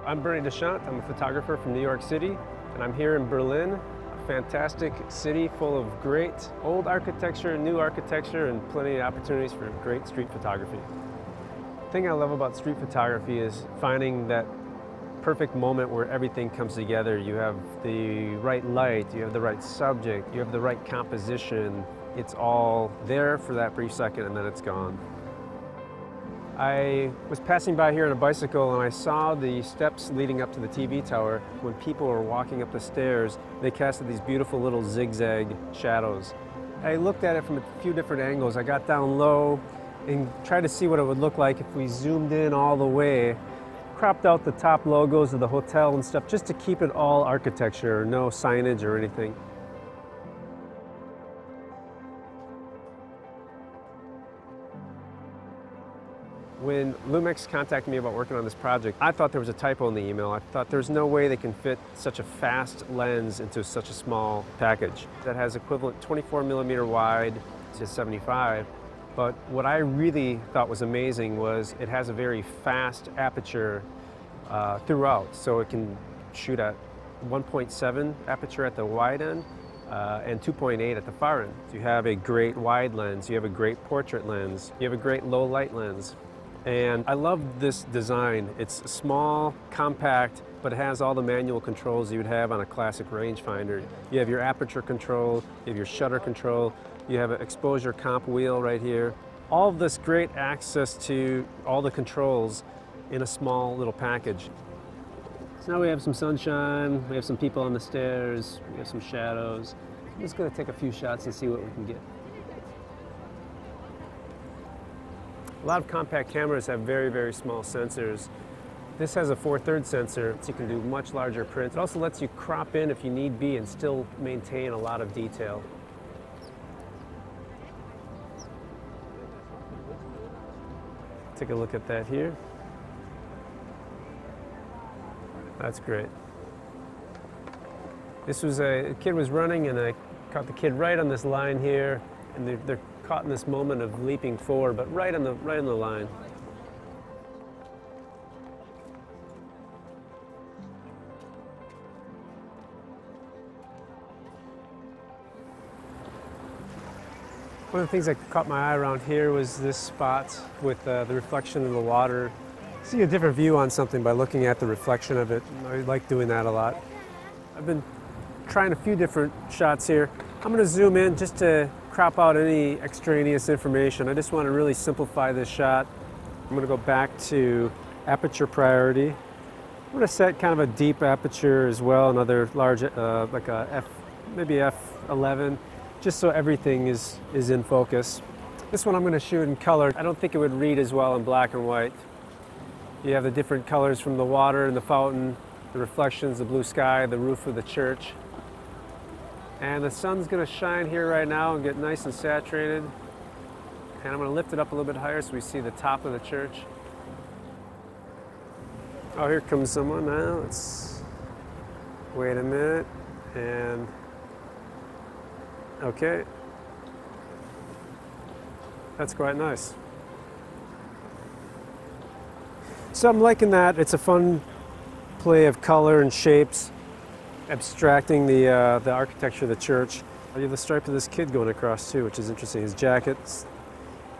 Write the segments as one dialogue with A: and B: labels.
A: I'm Bernie DeChant. I'm a photographer from New York City, and I'm here in Berlin, a fantastic city full of great old architecture, new architecture, and plenty of opportunities for great street photography. The thing I love about street photography is finding that perfect moment where everything comes together. You have the right light, you have the right subject, you have the right composition. It's all there for that brief second and then it's gone. I was passing by here on a bicycle and I saw the steps leading up to the TV tower. When people were walking up the stairs, they casted these beautiful little zigzag shadows. I looked at it from a few different angles. I got down low and tried to see what it would look like if we zoomed in all the way, cropped out the top logos of the hotel and stuff just to keep it all architecture, no signage or anything. When Lumix contacted me about working on this project, I thought there was a typo in the email. I thought there's no way they can fit such a fast lens into such a small package that has equivalent 24mm wide to 75. But what I really thought was amazing was it has a very fast aperture throughout. So it can shoot at 1.7 aperture at the wide end and 2.8 at the far end. So you have a great wide lens, you have a great portrait lens, you have a great low light lens. And I love this design. It's small, compact, but it has all the manual controls you would have on a classic rangefinder. You have your aperture control, you have your shutter control, you have an exposure comp wheel right here. All of this great access to all the controls in a small little package. So now we have some sunshine, we have some people on the stairs, we have some shadows. I'm just going to take a few shots and see what we can get. A lot of compact cameras have very, very small sensors. This has a 4/3 sensor, so you can do much larger prints. It also lets you crop in if you need be and still maintain a lot of detail. Take a look at that here. That's great. This was a kid was running and I caught the kid right on this line here, and they're caught in this moment of leaping forward, but right on the line. One of the things that caught my eye around here was this spot with the reflection of the water. See a different view on something by looking at the reflection of it. I like doing that a lot. I've been trying a few different shots here. I'm going to zoom in just to crop out any extraneous information. I just want to really simplify this shot. I'm going to go back to aperture priority. I'm going to set kind of a deep aperture as well, another large, like a maybe f11, just so everything is in focus. This one I'm going to shoot in color. I don't think it would read as well in black and white. You have the different colors from the water and the fountain, the reflections, the blue sky, the roof of the church. And the sun's going to shine here right now and get nice and saturated. And I'm going to lift it up a little bit higher so we see the top of the church. Oh, here comes someone now. Let's wait a minute. And okay. That's quite nice. So I'm liking that. It's a fun play of color and shapes, abstracting the architecture of the church. You have the stripe of this kid going across too, which is interesting. His jacket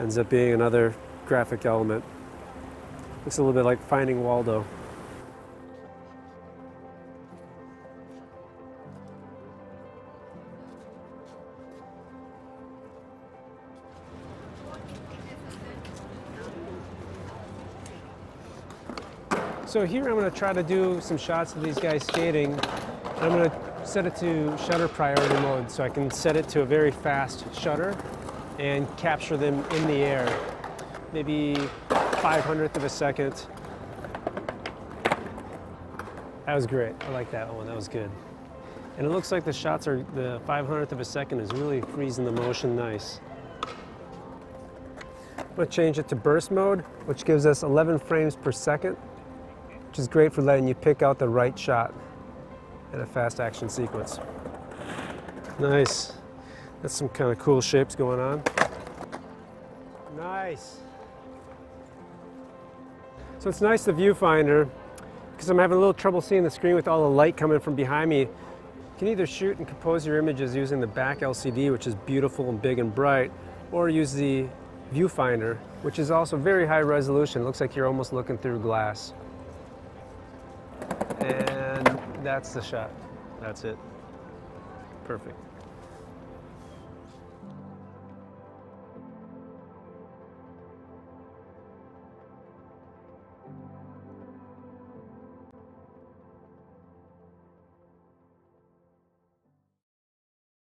A: ends up being another graphic element. Looks a little bit like Finding Waldo. So here I'm going to try to do some shots of these guys skating. I'm going to set it to shutter priority mode so I can set it to a very fast shutter and capture them in the air. Maybe 500th of a second. That was great. I like that one. That was good. And it looks like the shots are, the 500th of a second is really freezing the motion nice. I'm going to change it to burst mode, which gives us 11 frames per second. Which is great for letting you pick out the right shot in a fast action sequence. Nice. That's some kind of cool shapes going on. Nice. So it's nice, the viewfinder, because I'm having a little trouble seeing the screen with all the light coming from behind me, you can either shoot and compose your images using the back LCD, which is beautiful and big and bright, or use the viewfinder, which is also very high resolution. It looks like you're almost looking through glass. And that's the shot. That's it. Perfect.